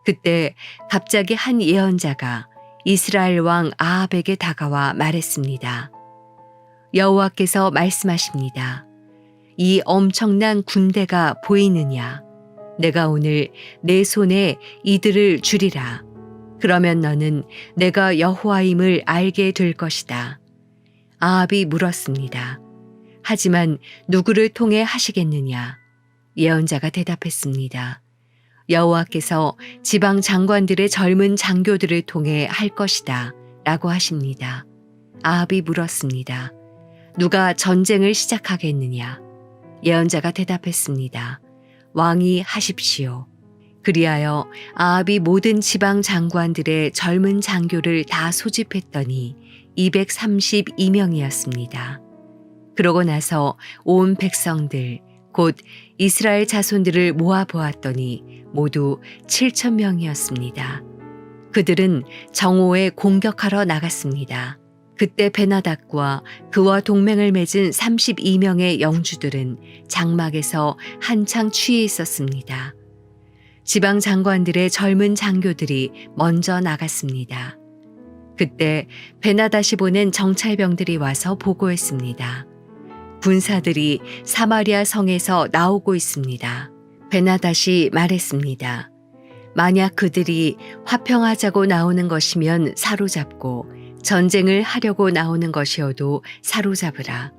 그때 갑자기 한 예언자가 이스라엘 왕 아합에게 다가와 말했습니다. 여호와께서 말씀하십니다. 이 엄청난 군대가 보이느냐? 내가 오늘 내 손에 이들을 주리라. 그러면 너는 내가 여호와임을 알게 될 것이다. 아합이 물었습니다. 하지만 누구를 통해 하시겠느냐? 예언자가 대답했습니다. 여호와께서 지방 장관들의 젊은 장교들을 통해 할 것이다 라고 하십니다. 아합이 물었습니다. 누가 전쟁을 시작하겠느냐? 예언자가 대답했습니다. 왕이 하십시오. 그리하여 아합이 모든 지방 장관들의 젊은 장교를 다 소집했더니 232명이었습니다. 그러고 나서 온 백성들 곧 이스라엘 자손들을 모아 보았더니 모두 7,000명이었습니다. 그들은 정오에 공격하러 나갔습니다. 그때 베나닥과 그와 동맹을 맺은 32명의 영주들은 장막에서 한창 취해 있었습니다. 지방 장관들의 젊은 장교들이 먼저 나갔습니다. 그때 베나닷이 보낸 정찰병들이 와서 보고했습니다. 군사들이 사마리아 성에서 나오고 있습니다. 베나닷이 말했습니다. 만약 그들이 화평하자고 나오는 것이면 사로잡고 전쟁을 하려고 나오는 것이어도 사로잡으라.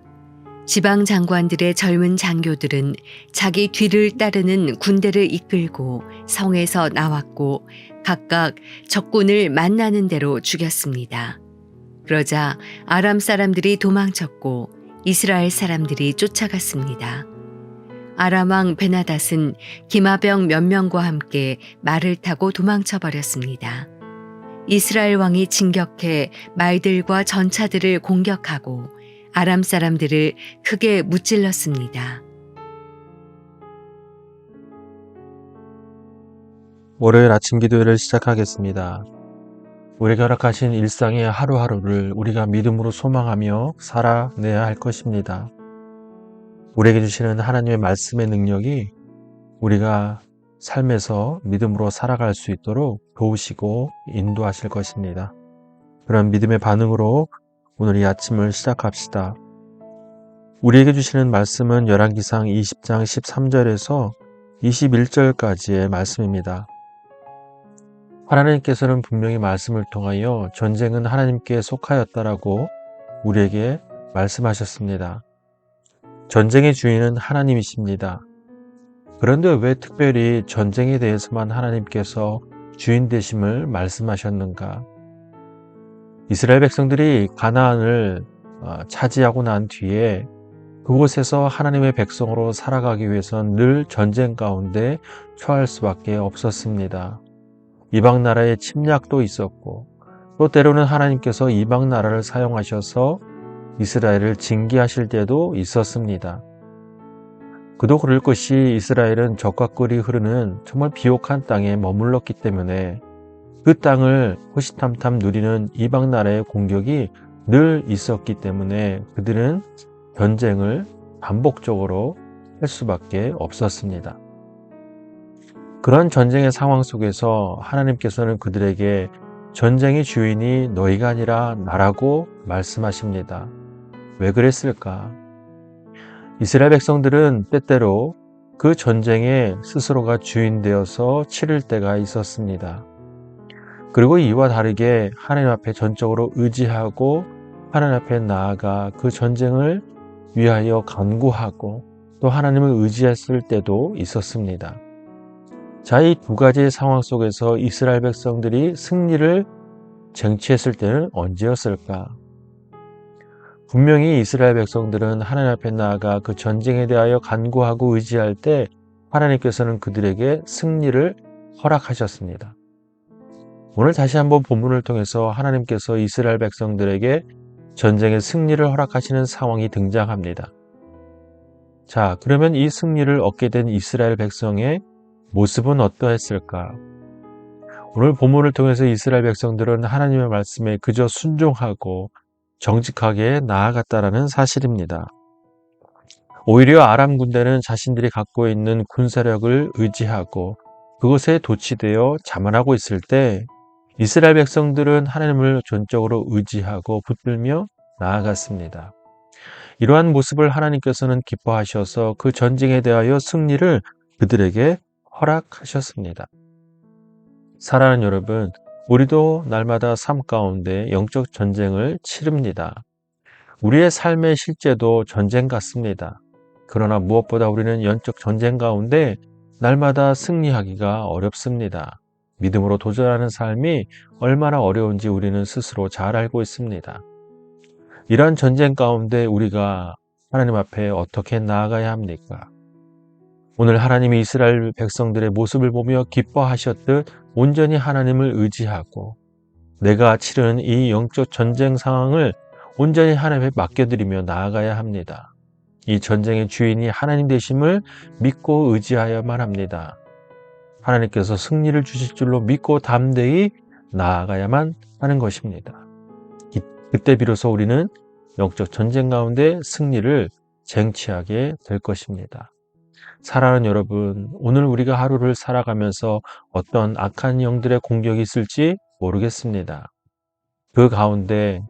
지방 장관들의 젊은 장교들은 자기 뒤를 따르는 군대를 이끌고 성에서 나왔고 각각 적군을 만나는 대로 죽였습니다. 그러자 아람 사람들이 도망쳤고 이스라엘 사람들이 쫓아갔습니다. 아람 왕 베나닷은 기마병 몇 명과 함께 말을 타고 도망쳐 버렸습니다. 이스라엘 왕이 진격해 말들과 전차들을 공격하고 아람 사람들을 크게 무찔렀습니다. 월요일 아침 기도회를 시작하겠습니다. 우리에게 허락하신 일상의 하루하루를 우리가 믿음으로 소망하며 살아내야 할 것입니다. 우리에게 주시는 하나님의 말씀의 능력이 우리가 삶에서 믿음으로 살아갈 수 있도록 도우시고 인도하실 것입니다. 그런 믿음의 반응으로 오늘 이 아침을 시작합시다. 우리에게 주시는 말씀은 열왕기상 20장 13절에서 21절까지의 말씀입니다. 하나님께서는 분명히 말씀을 통하여 전쟁은 하나님께 속하였다라고 우리에게 말씀하셨습니다. 전쟁의 주인은 하나님이십니다. 그런데 왜 특별히 전쟁에 대해서만 하나님께서 주인 되심을 말씀하셨는가? 이스라엘 백성들이 가나안을 차지하고 난 뒤에 그곳에서 하나님의 백성으로 살아가기 위해서는 늘 전쟁 가운데 처할 수밖에 없었습니다. 이방 나라의 침략도 있었고 또 때로는 하나님께서 이방 나라를 사용하셔서 이스라엘을 징계하실 때도 있었습니다. 그도 그럴 것이 이스라엘은 적과 꿀이 흐르는 정말 비옥한 땅에 머물렀기 때문에 그 땅을 호시탐탐 누리는 이방 나라의 공격이 늘 있었기 때문에 그들은 전쟁을 반복적으로 할 수밖에 없었습니다. 그런 전쟁의 상황 속에서 하나님께서는 그들에게 전쟁의 주인이 너희가 아니라 나라고 말씀하십니다. 왜 그랬을까? 이스라엘 백성들은 때때로 그 전쟁에 스스로가 주인 되어서 치를 때가 있었습니다. 그리고 이와 다르게 하나님 앞에 전적으로 의지하고 하나님 앞에 나아가 그 전쟁을 위하여 간구하고 또 하나님을 의지했을 때도 있었습니다. 자, 이 두 가지의 상황 속에서 이스라엘 백성들이 승리를 쟁취했을 때는 언제였을까? 분명히 이스라엘 백성들은 하나님 앞에 나아가 그 전쟁에 대하여 간구하고 의지할 때 하나님께서는 그들에게 승리를 허락하셨습니다. 오늘 다시 한번 본문을 통해서 하나님께서 이스라엘 백성들에게 전쟁의 승리를 허락하시는 상황이 등장합니다. 자, 그러면 이 승리를 얻게 된 이스라엘 백성의 모습은 어떠했을까? 오늘 본문을 통해서 이스라엘 백성들은 하나님의 말씀에 그저 순종하고 정직하게 나아갔다라는 사실입니다. 오히려 아람 군대는 자신들이 갖고 있는 군사력을 의지하고 그것에 도취되어 자만하고 있을 때 이스라엘 백성들은 하나님을 전적으로 의지하고 붙들며 나아갔습니다. 이러한 모습을 하나님께서는 기뻐하셔서 그 전쟁에 대하여 승리를 그들에게 허락하셨습니다. 사랑하는 여러분, 우리도 날마다 삶 가운데 영적 전쟁을 치릅니다. 우리의 삶의 실제도 전쟁 같습니다. 그러나 무엇보다 우리는 영적 전쟁 가운데 날마다 승리하기가 어렵습니다. 믿음으로 도전하는 삶이 얼마나 어려운지 우리는 스스로 잘 알고 있습니다. 이러한 전쟁 가운데 우리가 하나님 앞에 어떻게 나아가야 합니까? 오늘 하나님이 이스라엘 백성들의 모습을 보며 기뻐하셨듯 온전히 하나님을 의지하고 내가 치르는 이 영적 전쟁 상황을 온전히 하나님에 맡겨드리며 나아가야 합니다. 이 전쟁의 주인이 하나님 되심을 믿고 의지하여야만 합니다. 하나님께서 승리를 주실 줄로 믿고 담대히 나아가야만 하는 것입니다. 그때 비로소 우리는 영적 전쟁 가운데 승리를 쟁취하게 될 것입니다. 사랑하는 여러분, 오늘 우리가 하루를 살아가면서 어떤 악한 영들의 공격이 있을지 모르겠습니다. 그 가운데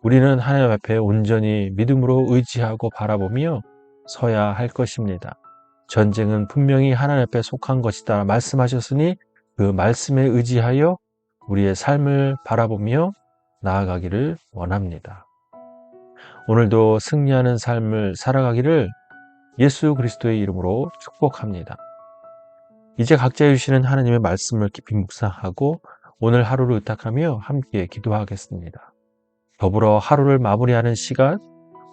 우리는 하나님 앞에 온전히 믿음으로 의지하고 바라보며 서야 할 것입니다. 전쟁은 분명히 하나님 앞에 속한 것이다 말씀하셨으니 그 말씀에 의지하여 우리의 삶을 바라보며 나아가기를 원합니다. 오늘도 승리하는 삶을 살아가기를 예수 그리스도의 이름으로 축복합니다. 이제 각자 주시는 하나님의 말씀을 깊이 묵상하고 오늘 하루를 의탁하며 함께 기도하겠습니다. 더불어 하루를 마무리하는 시간,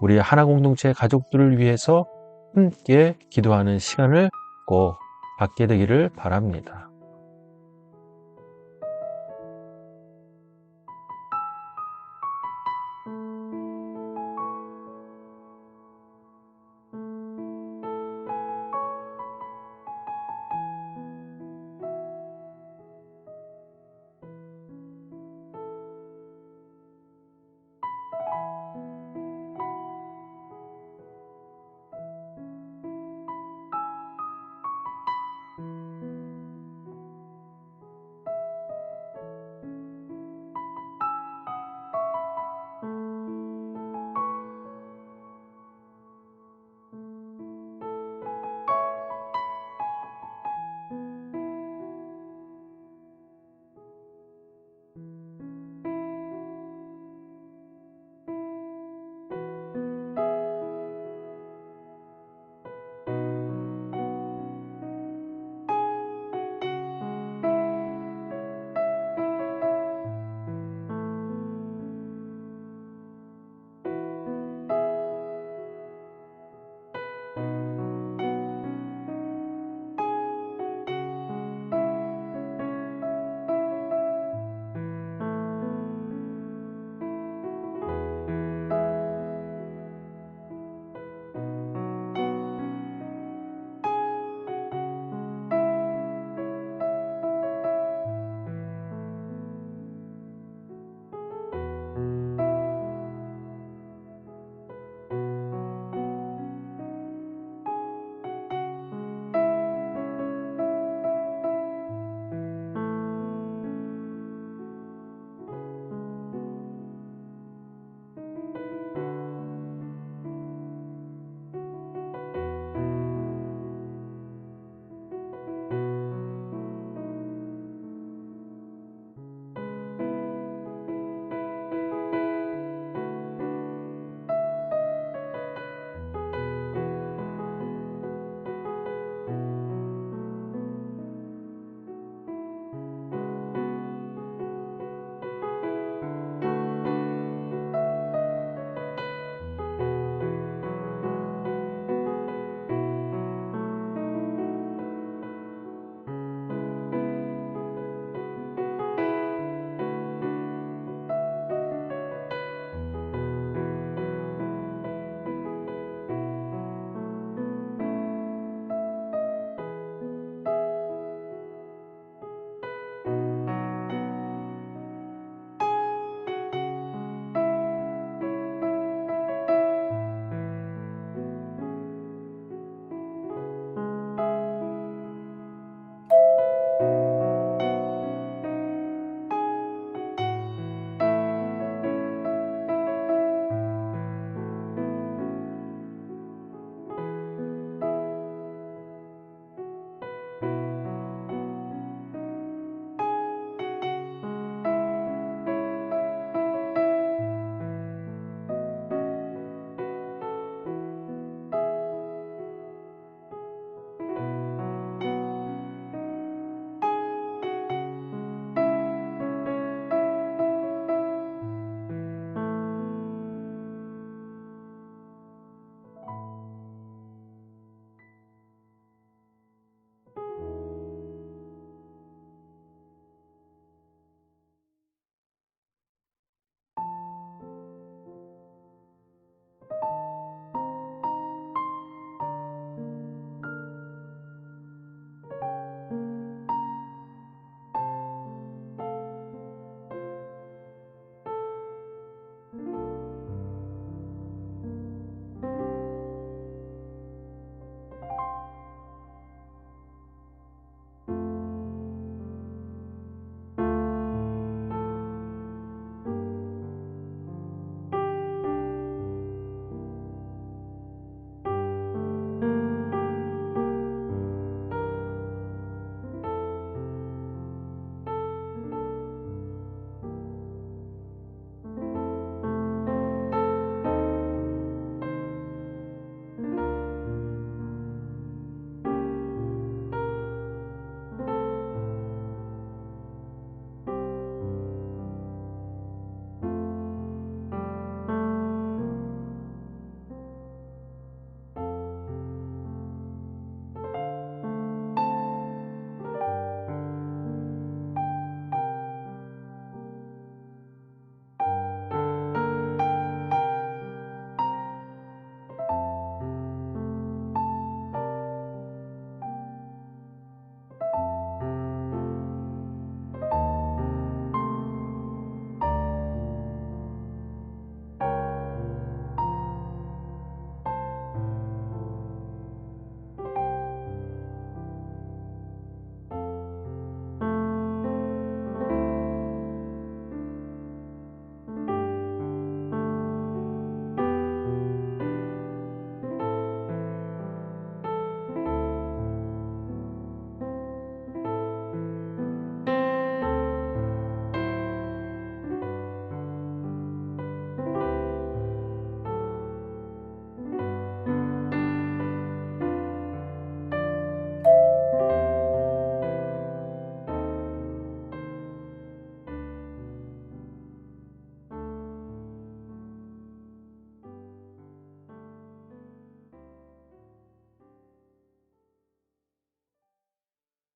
우리 하나 공동체 가족들을 위해서 함께 기도하는 시간을 꼭 갖게 되기를 바랍니다.